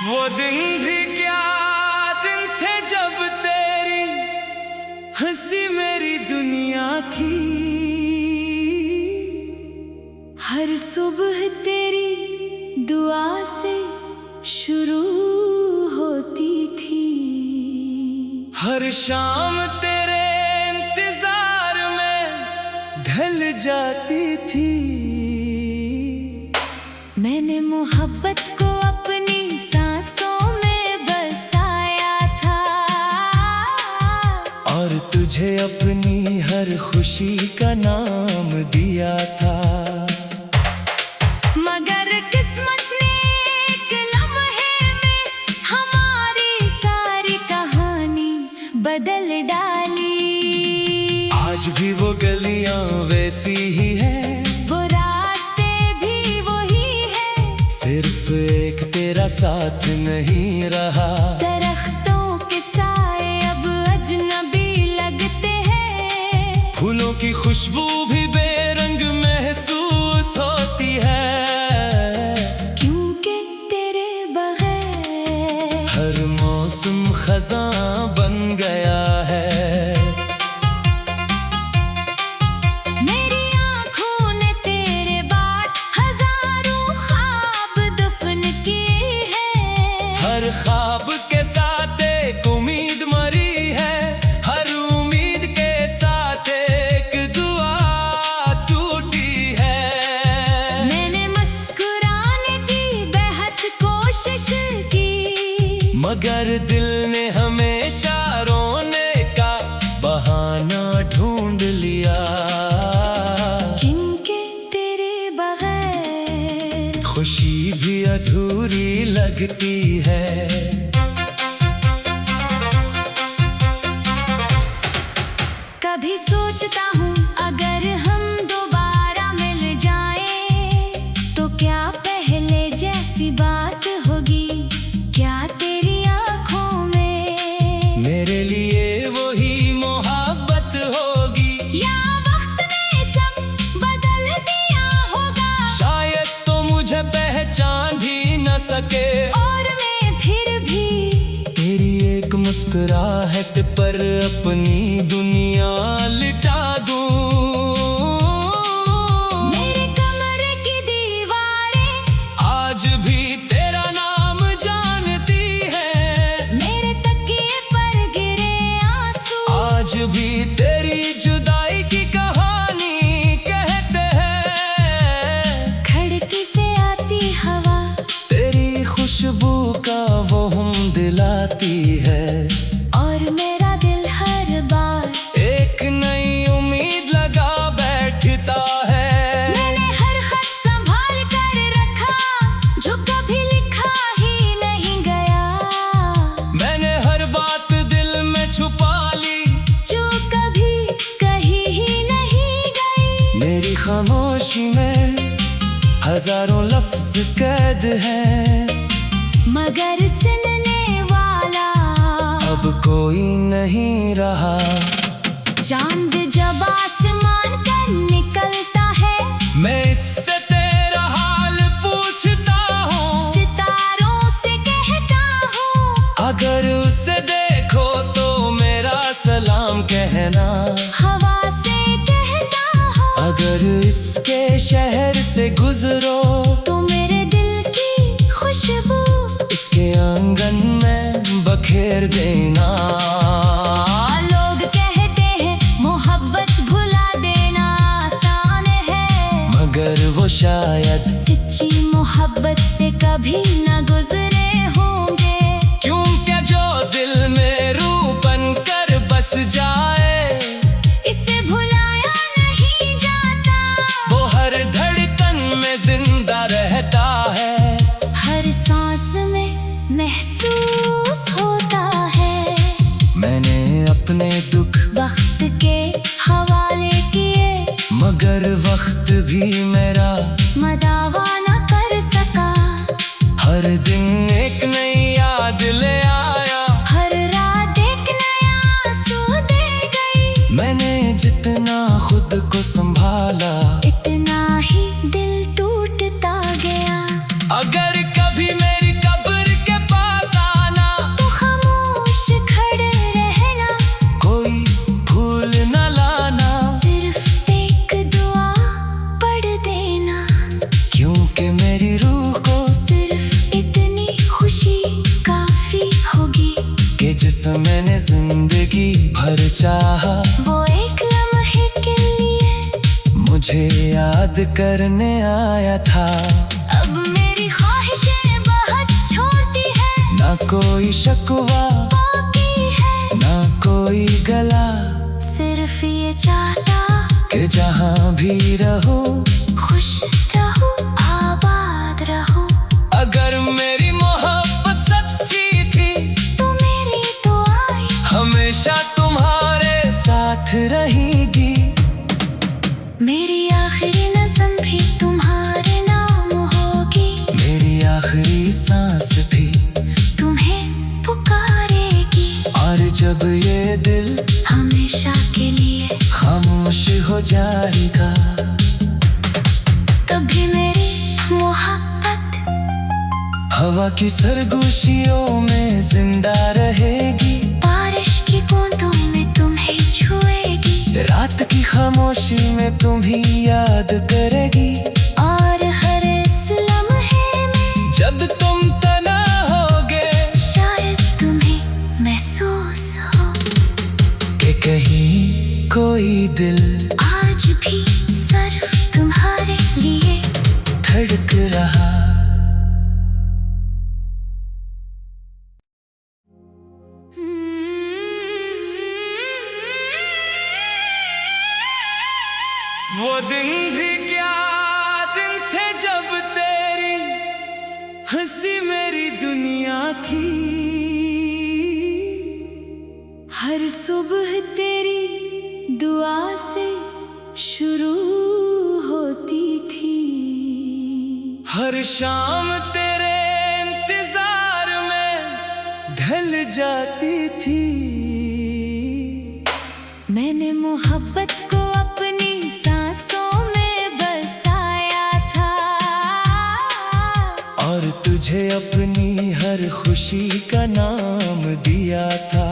वो दिन भी क्या दिन थे जब तेरी हंसी मेरी दुनिया थी। हर सुबह तेरी दुआ से शुरू होती थी। हर शाम तेरे इंतजार में ढल जाती थी। मैंने मोहब्बत को अपनी सांसों में बसाया था और तुझे अपनी हर खुशी का नाम दिया था। मगर किस्मत ने एक लम्हे में हमारी सारी कहानी बदल डाली। आज भी वो गलियां वैसी ही है, वो रास्ते भी वही है, सिर्फ एक तेरा साथ नहीं रहा। दरख्तों के साए अब अजनबी लगते हैं, फूलों की खुशबू भी बेरंग महसूस होती है, क्योंकि तेरे बगैर हर मौसम खज़ां बन गया है। मेरी आँखों ने तेरे बाद हजारों ख्वाब दफन किए हैं। हर ख्वाब के साथ एक उम्मीद मरी है, हर उम्मीद के साथ एक दुआ टूटी है। मैंने मुस्कुराने की बेहद कोशिश की, मगर दिल ने हमेशा रोने का बहाना ढूंढ लिया, क्योंकि तेरे बगैर खुशी भी अधूरी लगती है। कभी सोचता हूँ अगर हम दोबारा मिल जाएं तो क्या पहले जैसी बात होगी, क्या तेरी आँखों में मेरे लिए वही मोहब्बत होगी, या वक्त ने सब बदल दिया होगा। शायद तो मुझे पहचान भी न सके, और मैं फिर भी तेरी एक मुस्कुराहट पर अपनी दुनिया लिटा दूं। मेरे कमरे की दीवारें आज भी तेरा नाम जानती है, मेरे तकिए पर गिरे आंसू आज भी तेरी जुदाई की कहानी कहते हैं। खिड़की से आती हवा तेरी खुशबू का वो हम दिलाती है, और मेरा दिल हर बार एक नई उम्मीद लगा बैठता है। मैंने हर खत संभाल कर रखा जो कभी लिखा ही नहीं गया, मैंने हर बात दिल में छुपा ली जो कभी कही ही नहीं गई। मेरी खामोशी में हजारों लफ्ज कैद हैं, मगर सुनने वाला अब कोई नहीं रहा। चांद जब आसमान कर निकलता है, मैं इससे तेरा हाल पूछता हूँ, सितारों से कहता हूँ, अगर उसे देखो तो मेरा सलाम कहना। हवा से कहता हूँ, अगर इसके शहर से गुजरो तो मेरे दिल की खुशबू इसके आंगन में बखेर देना। लोग कहते हैं मोहब्बत भुला देना आसान है, मगर वो शायद सच्ची मोहब्बत से कभी न गुजरे होंगे। क्योंकि जो दिल में रूह बन कर बस जाए, इसे भुलाया नहीं जाता, वो हर धड़कन में जिंदा रहता है, हर सांस में महसूस होता है। मैंने अपने दुख वक्त के हवाले किए, मगर वक्त भी मेरा मदावा न कर सका। हर दिन एक नई याद ले आया, हर रात एक नया आंसू दे गई। मैंने जितना खुद को संभाला, इतना ही दिल टूटता गया। अगर कभी मेरी कब्र के पास चाहा वो एक लम्हे के लिए मुझे याद करने आया था। अब मेरी ख्वाहिशें बहुत छोटी है, ना कोई शकवा बाकी है, ना कोई गला, सिर्फ ये चाहता कि जहाँ भी रहो खुश रहो, आबाद रहो। अगर मेरी मोहब्बत सच्ची थी तो मेरी दुआएं हमेशा तुम्हारे साथ रहेगी। मेरी आखिरी नज़म भी तुम्हारे नाम होगी, मेरी आखिरी सांस भी तुम्हें पुकारेगी। और जब ये दिल हमेशा के लिए खामोश हो जाएगा, तभी मेरी मोहब्बत हवा की सरगोशियों में जिंदा रहेगी। बारिश की बूंदों में तुम्हें छुएगी, रात की खामोशी में तुम्हें याद करेगी। और हर इस लम्हे में जब तुम तना होगे शायद तुम्हें महसूस हो कि कहीं कोई दिल आज भी सिर्फ तुम्हारे लिए धड़क रहा। वो दिन भी क्या दिन थे जब तेरी हंसी मेरी दुनिया थी। हर सुबह तेरी दुआ से शुरू होती थी, हर शाम तेरे इंतजार में ढल जाती थी। मैंने मोहब्बत को अपनी सांसों में बसाया था, और तुझे अपनी हर खुशी का नाम दिया था।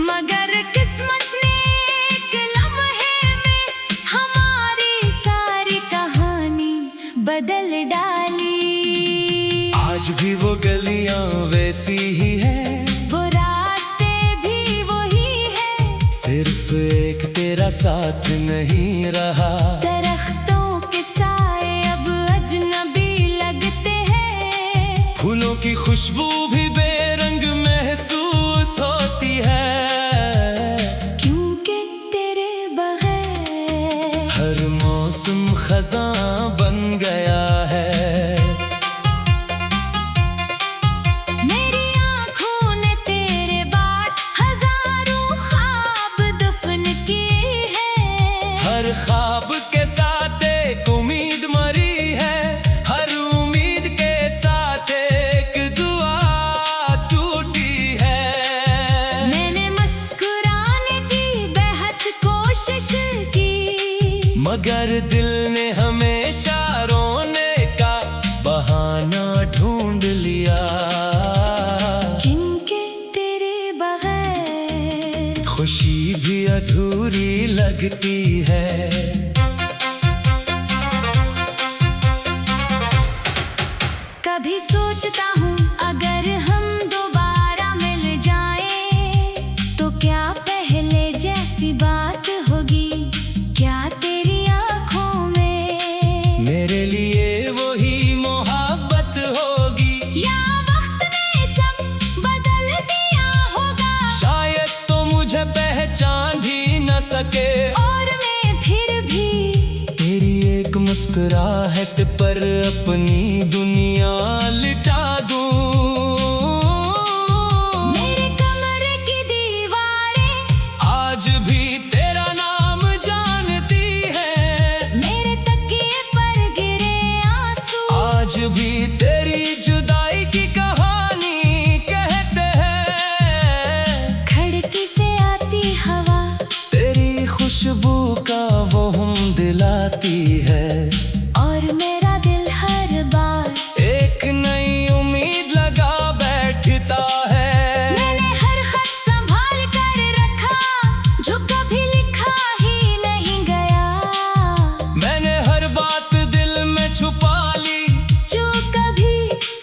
मगर किस्मत ने एक लम्हे में हमारी सारी कहानी बदल डाली। आज भी वो गलियां वैसी ही हैं, वो रास्ते भी वही है, सिर्फ एक तेरा साथ नहीं रहा। दरख्तों के साए अब अजनबी लगते हैं, फूलों की खुशबू भी बेरंग महसूस होती है, क्योंकि तेरे बगैर हर मौसम खज़ां बन गया है। मेरी आँखों ने तेरे बाद हजारों ख्वाब दफन किए हैं। हर ख्वाब के साथ एक उम्मीद मरी है, हर उम्मीद के साथ एक दुआ टूटी है। मैंने मुस्कुराने की बेहद कोशिश की, मगर दिल ने हमेशा रोने का बहाना ढूंढ लिया, क्योंकि तेरे बगैर खुशी भी अधूरी लगती है। कभी सोचता हूँ अगर हम दोबारा मिल जाएं, तो क्या पहले जैसी बात होगी, क्या तेरी आँखों में मेरे लिए वही मोहब्बत होगी, या वक्त ने सब बदल दिया होगा। शायद तो मुझे पहचान भी न सके, और मैं फिर भी तेरी एक मुस्कुराहट पर अपनी दुनिया लिटा दूं। मेरे कमरे की दीवारें आज भी तेरा नाम जानती है, मेरे तकिए पर गिरे आंसू आज भी तेरी जुदाई की कहानी कहते हैं। खिड़की से आती हवा तेरी खुशबू का वो हम दिलाती है, और मेरा दिल हर बार एक नई उम्मीद लगा बैठता है। मैंने हर खत संभाल कर रखा जो कभी लिखा ही नहीं गया, मैंने हर बात दिल में छुपा ली जो कभी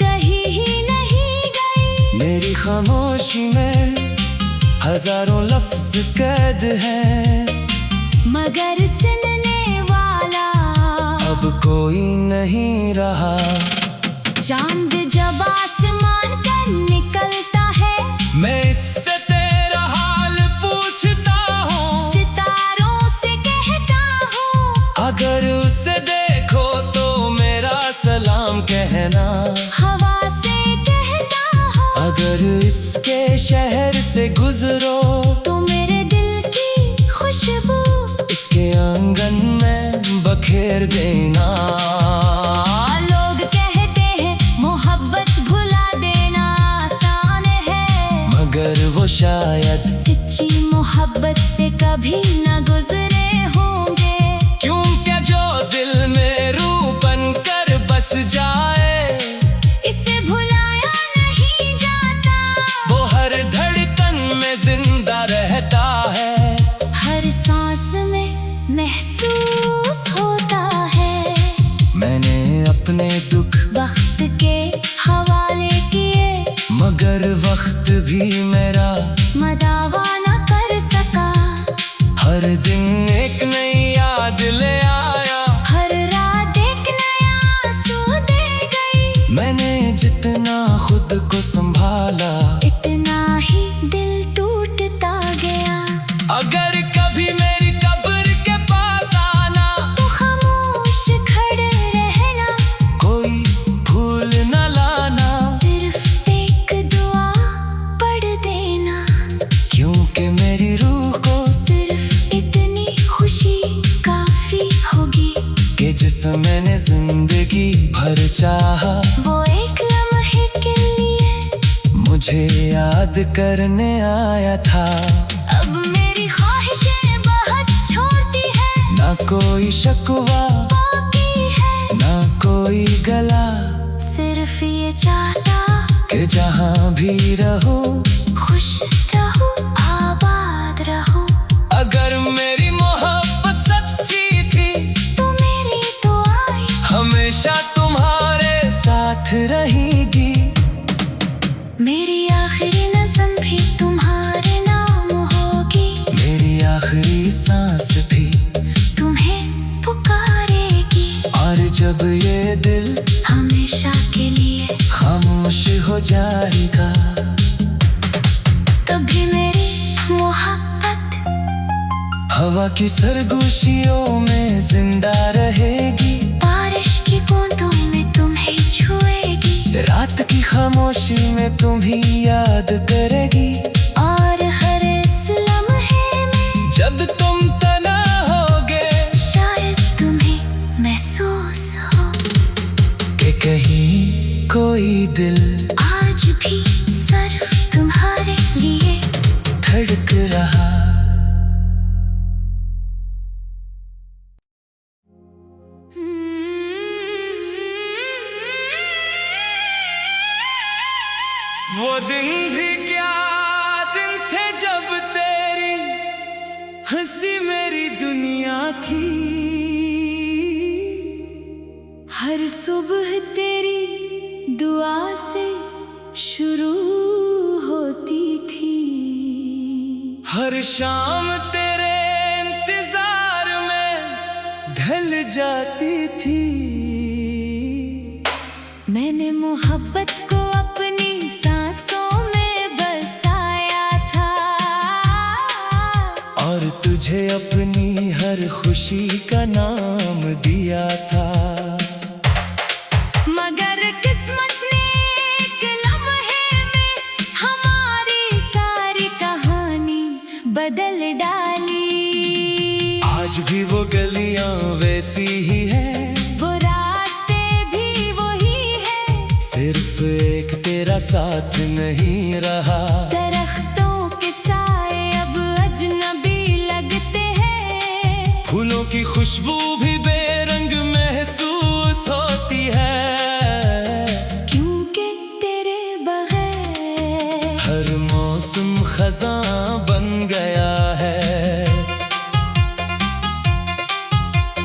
कही ही नहीं गई। मेरी खामोशी में हजारों लफ्ज कैद है, मगर सुनने वाला अब कोई नहीं रहा। चांद जब आसमान पर निकलता है, मैं इससे तेरा हाल पूछता हूँ, सितारों से कहता हूँ। अगर उसे देखो तो मेरा सलाम कहना। हवा से कहता हूँ, अगर इसके शहर से गुजरो तो मेरे दिल की खुशबू इसके आंगन में बखेर देना। लोग कहते हैं मोहब्बत भुला देना आसान है, मगर वो शायद सच्ची मोहब्बत से कभी न गुजरे होंगे। क्योंकि जो दिल में रूह बन कर बस जाए, इसे भुलाया नहीं जाता, वो हर धड़कन में जिंदा रहता है, हर सांस में महसूस होता है। मैंने अपने दुख वक्त के हवाले किए, मगर वक्त भी मेरा मदावा न कर सका। हर दिन एक नई याद ले आया, हर रात एक नया आंसू दे गई। मैंने जितना खुद को संभाला, इतना ही दिल टूटता गया। अगर कभी मेरी कब्र के पास आना, तो खामोश खड़े रहना, कोई भूल न लाना, सिर्फ एक दुआ पढ़ देना। क्योंकि मेरी रूह को सिर्फ इतनी खुशी काफी होगी, कि जिसे मैंने जिंदगी भर चाहा, वो एक लम्हे के लिए मुझे याद करने आया था। अब मेरी ख्वाहिशें बहुत छोटी है, ना कोई शकवा, बाकी है ना कोई गला, सिर्फ ये चाहता कि जहाँ भी रहो खुश रहो, आबाद रहो। अगर मेरी मोहब्बत सच्ची थी, तो मेरी दुआएं हमेशा तुम्हारे साथ रहेगी। मेरी आखिरी नज़म भी तुम्हारे नाम होगी, मेरी आखिरी सांस भी, तुम्हें पुकारेगी। और जब ये दिल हमेशा के लिए खामोश हो जाएगा, तभी मेरी मोहब्बत हवा की सरगोशियों में जिंदा रहेगी। बारिश की बूंदों में तुम्हें छुएगी, रात की खामोशी में तुम्हें याद करेगी। और हर इस लम्हे में जब तुम तना होगे, शायद तुम्हें महसूस हो कि कहीं कोई दिल आज भी सिर्फ तुम्हारे लिए धड़क रहा। वो दिन भी क्या दिन थे जब तेरी हंसी मेरी दुनिया थी। हर सुबह तेरी दुआ से शुरू होती थी, हर शाम तेरे इंतजार में ढल जाती थी। मैंने मोहब्बत को अपनी सांसों में बसाया था, और तुझे अपनी हर खुशी का नाम दिया था। मगर किस्मत ने एक लम्हे में हमारी सारी कहानी बदल डाली। आज भी वो गलियां वैसी ही है, वो रास्ते भी वही है, सिर्फ एक तेरा साथ नहीं रहा। दरख्तों के साए अब अजनबी लगते हैं, फूलों की खुशबू भी बेरंग महसूस होती है, क्योंकि तेरे बगैर हर मौसम खज़ां बन गया है।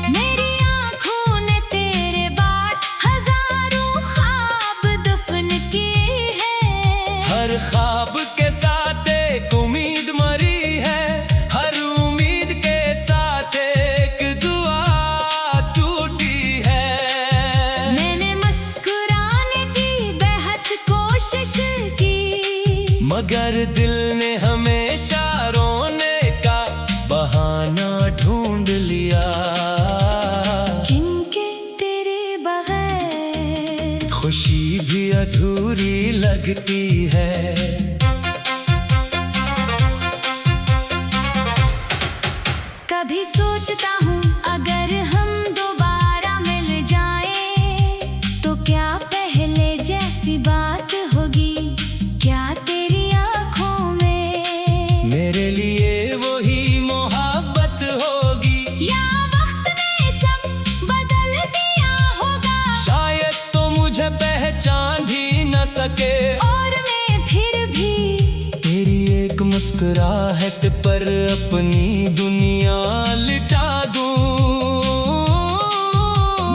मेरी आँखों ने तेरे बाद हजारों ख्वाब दफन किए हैं। हर ख्वाब के साथ एक उम्मीद मरी है, मुस्कुराहट पर अपनी दुनिया लिटा दूं।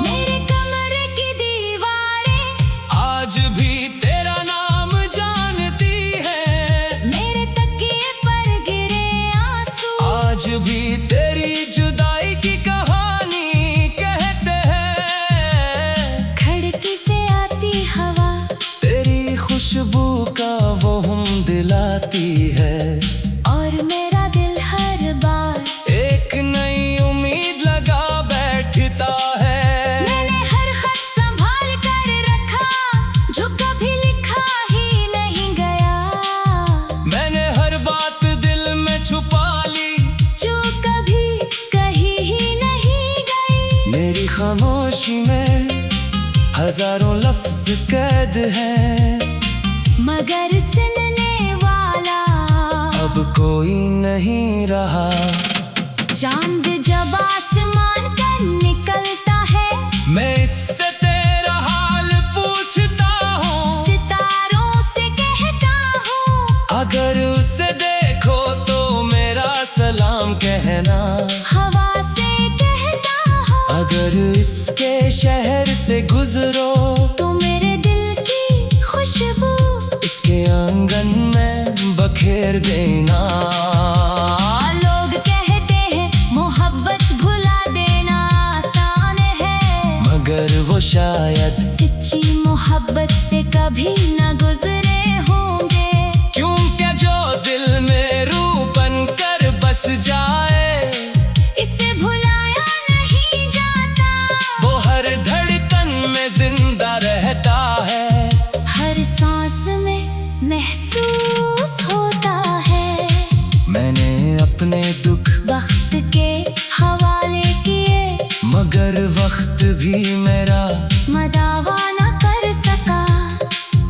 मेरे कमरे की दीवारें आज भी तेरा नाम जानती है। मेरे तकिए पर गिरे आंसू आज भी तेरी जुदाई की कहानी कहते हैं। खिड़की से आती हवा तेरी खुशबू का वो हम दिलाती है। और मेरा दिल हर बार एक नई उम्मीद लगा बैठता है। मैंने हर खत संभाल कर रखा जो कभी लिखा ही नहीं गया। मैंने हर बात दिल में छुपा ली जो कभी कही ही नहीं गई। मेरी खामोशी में हजारों लफ्ज कैद हैं। मगर सुनने वाला अब कोई नहीं रहा। चांद जब आसमान पर निकलता है मैं इससे तेरा हाल पूछता हूँ। सितारों से कहता हूँ अगर उसे देखो तो मेरा सलाम कहना। हवा से कहता हूँ अगर इसके शहर से गुजरो तो मेरे दिल की खुशबू इसके आंगन में बखेर देना। लोग कहते हैं मोहब्बत भुला देना आसान है, मगर वो शायद सच्ची मोहब्बत से कभी न गुजरे होंगे। क्योंकि जो दिल में रूह बन कर बस जाए इसे भुलाया नहीं जाता। वो हर धड़कन में जिंदा रहता है। हर सांस में महसूस होता है। मैंने अपने दुख वक्त के हवाले किए मगर वक्त भी मेरा मदावा न कर सका।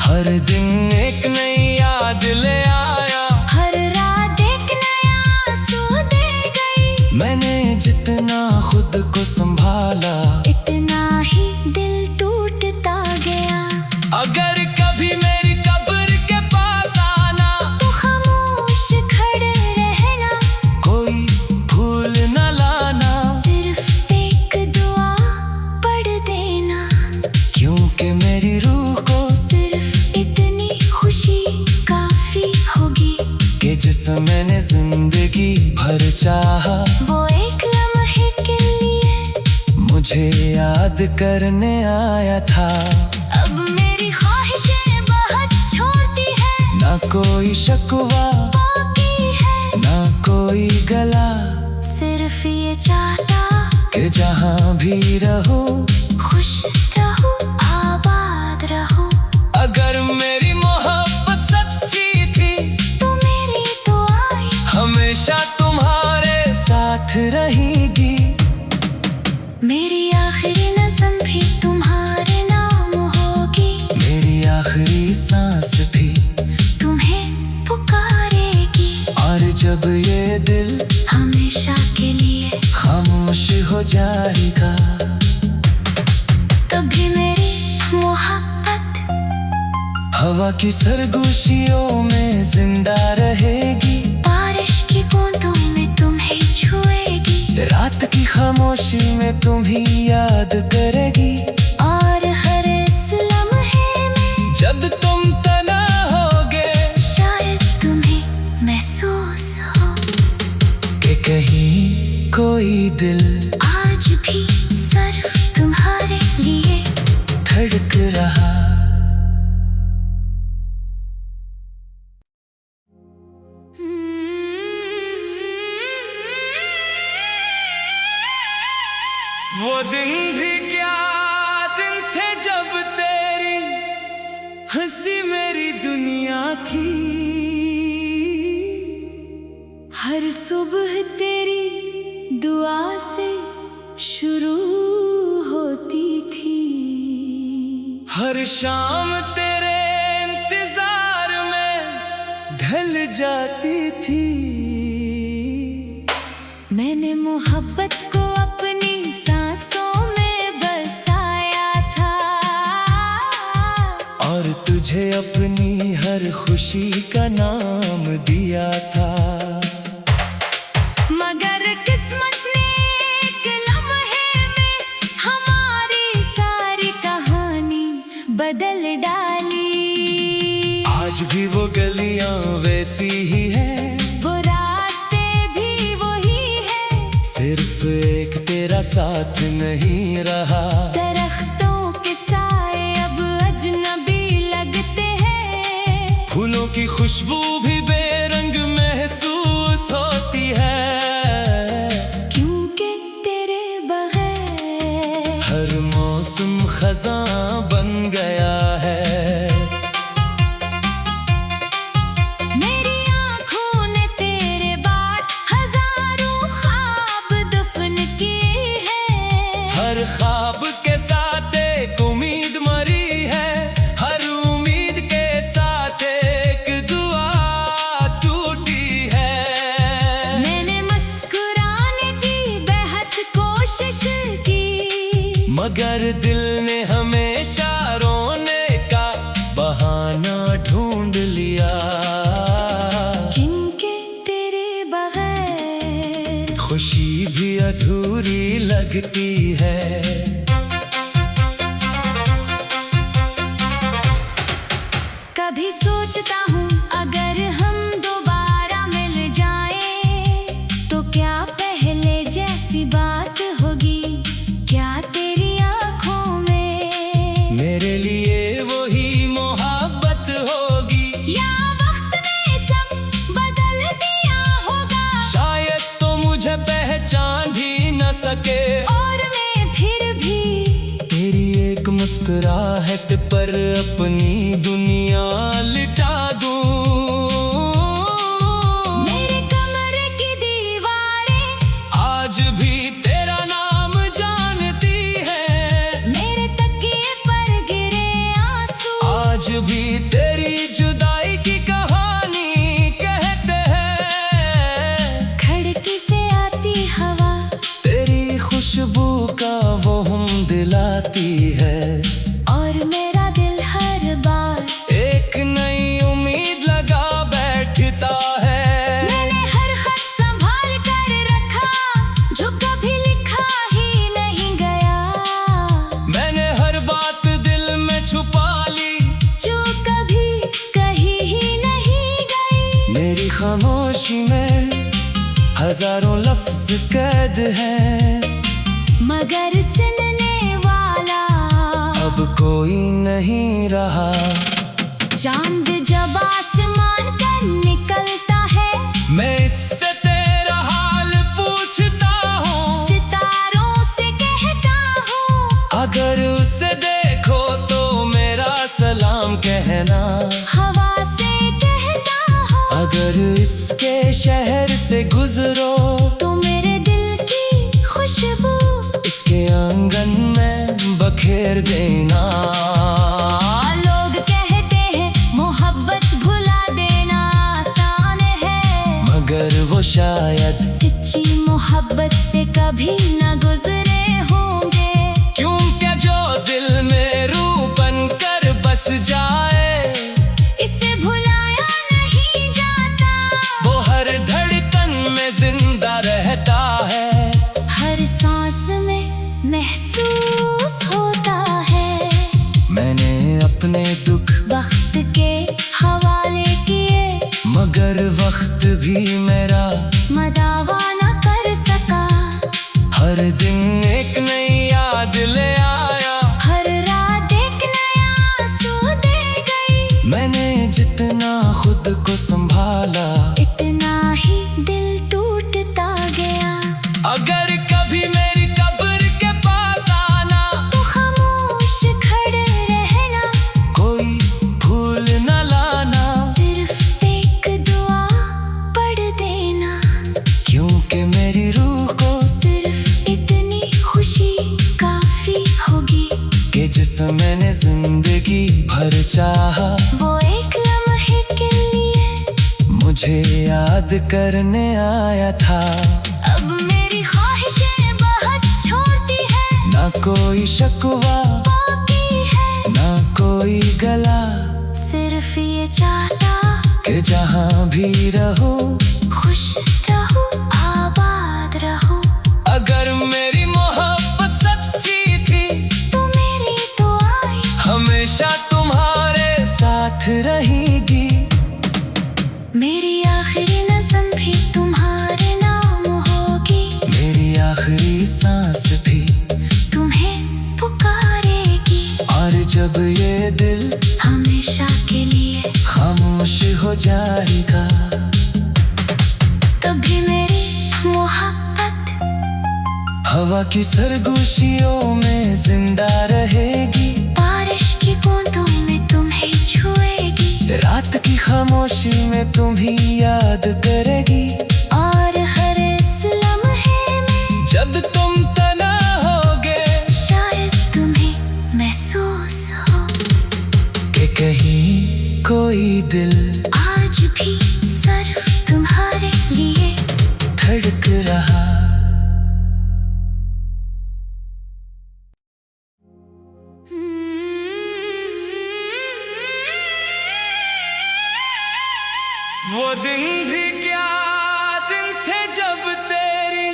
हर दिन एक नई याद ले आया। हर रात एक नया आंसू दे गई। मैंने जितना खुद को संभाला इतना ही दिल टूटता गया। अगर कभी मेरी कब्र के पास आना तो खामोश खड़े रहना, कोई भूल न लाना। सिर्फ एक दुआ पढ़ देना। क्योंकि मेरी रूह को सिर्फ इतनी खुशी काफी होगी कि जिसे मैंने जिंदगी भर चाहा वो एक लम्हे के लिए मुझे याद करने आया था। अब मेरी ख्वाहिशें बहुत छोटी है, ना कोई शकवा बाकी है ना कोई गला सिर्फ ये चाहता कि जहाँ भी रहो खुश रहो आबाद रहो। अगर मेरी मोहब्बत सच्ची थी तो मेरी दुआएं हमेशा तुम्हारे साथ रहेगी। मेरी आखिरी नज़म भी तुम्हारे नाम होगी। मेरी आखिरी सांस भी तुम्हें पुकारेगी और जब ये दिल हमेशा के लिए खामोश हो जाएगा तभी मेरी मोहब्बत हवा की सरगोशियों में जिंदा रहेगी। बारिश की बूंदों में तुम्हें छुएगी। रात की खामोशी में तुम्हें याद करेगी। और हर इस लम्हे में जब तुम तना होगे शायद तुम्हें महसूस हो कि कहीं कोई दिल आज भी सिर्फ तुम्हारे लिए धड़क रहा। वो दिन भी क्या दिन थे जब तेरी हंसी मेरी दुनिया थी। हर सुबह तेरी दुआ से शुरू होती थी। हर शाम तेरे इंतजार में ढल जाती थी। मैंने मोहब्बत को अपनी सांसों में बसाया था और तुझे अपनी हर खुशी का नाम दिया था। मगर किस्मत ने एक लम्हे में हमारी सारी कहानी बदल डाली। आज भी वो गलियां वैसी ही है, वो रास्ते भी वही है, सिर्फ एक तेरा साथ नहीं रहा। दरख्तों के साए अब अजनबी लगते हैं, फूलों की खुशबू भी बेरंग महसूस होती है, क्योंकि तेरे बगैर हर मौसम खज़ां बन गया है। मेरी आँखों ने तेरे बाद हजारों ख्वाब दफन किए हैं। हर ख्वाब के साथ एक उम्मीद मरी है, हर उम्मीद के साथ एक दुआ टूटी है। मैंने मुस्कुराने की बेहद कोशिश की, मगर दिल ने हमेशा रोने का बहाना ढूंढ लिया, क्योंकि तेरे बगैर खुशी भी अधूरी लगती है। कभी सोचता हूँ अगर हम दोबारा मिल जाएं, तो क्या पहले जैसी बात होगी? क्या तेरी आँखों में मेरे लिए वही मोहब्बत होगी, या वक्त ने सब बदल दिया होगा? शायद तो मुझे पहचान ही न सके, और मैं फिर भी तेरी एक मुस्कुराहट पर अपनी दुनिया लिटा दूं। मेरे कमरे की दीवारें आज भी तेरा नाम जानती है, मेरे तकिए पर गिरे आंसू आज भी तेरी जुदाई की कहानी कहते हैं। खिड़की से आती हवा तेरी खुशबू का वो हम दिलाती है, और मेरा दिल हर बार एक नई उम्मीद लगा बैठता है। मैंने हर खत संभाल कर रखा जो कभी लिखा ही नहीं गया, मैंने हर बात दिल में छुपा ली, जो कभी कही ही नहीं गई। मेरी खामोशी में हजारों लफ्ज कैद हैं, मगर सुनने वाला अब कोई नहीं रहा। चांद जब आसमान पर निकलता है, मैं इससे तेरा हाल पूछता हूँ, सितारों से कहता हूँ, अगर उसे देखो तो मेरा सलाम कहना। हवा से कहता हूँ, अगर इसके शहर से गुजरो तो मेरे दिल की खुशबू इसके आंगन में बखेर देना। लोग कहते हैं मोहब्बत भुला देना आसान है, मगर वो शायद सच्ची मोहब्बत से कभी न गुजरे होंगे। क्योंकि जो दिल में रूह बन कर बस जाए, इसे भुलाया नहीं जाता, वो हर धड़कन में जिंदा रहता है, हर सांस में महसूस होता है। मैंने अपने दुख वक्त के हवाले किए, मगर वक्त भी मेरा मदावा न कर सका। हर दिन एक नई याद ले आया, हर रात एक नया आंसू दे गई। मैंने जितना खुद को संभाला, इतना ही दिल टूटता गया। अगर कभी मेरी कब्र के पास आना, तो खामोश खड़े रहना, कोई भूल न लाना, सिर्फ एक दुआ पढ़ देना, क्योंकि मेरी रूह को सिर्फ इतनी खुशी काफी होगी कि जिसे मैंने जिंदगी भर चाहा, वो एक लम्हे के लिए मुझे याद करने आया था। अब मेरी ख्वाहिशें बहुत छोटी है, ना कोई शकवा बाकी है, ना कोई गला, सिर्फ ये चाहता कि जहाँ भी सुखी रहो, खुश रहो, आबाद रहो। अगर मेरी मोहब्बत सच्ची थी तो मेरी दुआएं हमेशा तुम्हारे साथ रहेगी। मेरी आखिरी नज़म भी तुम्हारे नाम होगी। मेरी आखिरी सांस भी तुम्हें पुकारेगी। और जब ये दिल हमेशा के लिए खामोश हो जाएगा, तभी मेरी मोहब्बत हवा की सरगोशियों में जिंदा रहेगी। बारिश की बूंदों में तुम्हें छुएगी। रात की खामोशी में तुम्हें याद करेगी। और हर इस लम्हे में जब तुम तना होगे शायद तुम्हें महसूस हो कि कहीं कोई दिल आज भी सिर्फ तुम्हारे लिए धड़क रहा। वो दिन भी क्या दिन थे जब तेरी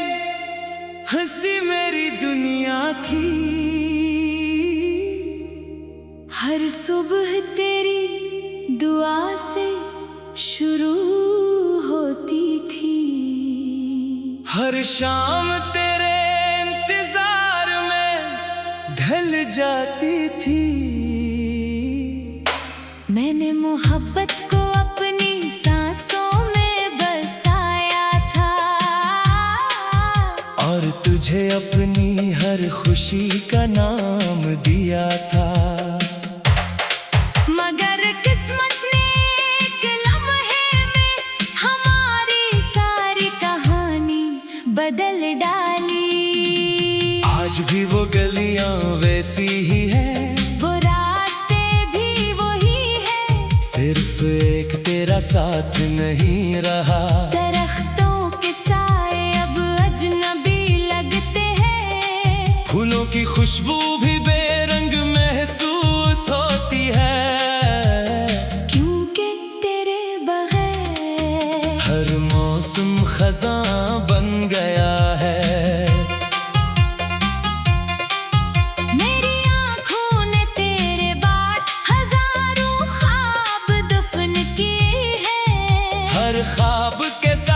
हंसी मेरी दुनिया थी। हर सुबह तेरी दुआ से शुरू होती थी। हर शाम तेरे इंतजार में ढल जाती थी। मैंने मोहब्बत को अपनी सांसों में बसाया था। और तुझे अपनी हर खुशी का नाम दिया था। मगर किस्मत ने एक लम्हे में हमारी सारी कहानी बदल डाली। आज भी वो गलियां वैसी ही है, वो रास्ते भी वही है। सिर्फ एक तेरा साथ नहीं रहा। दरख्तों के साए अब अजनबी लगते हैं। फूलों की खुशबू भी बेरंग महसूस होती है। क्योंकि तेरे बगैर हर मौसम खज़ां बन गया है। मेरी आँखों ने तेरे बाद हजारों ख्वाब दफन किए हैं। हर ख्वाब के साथ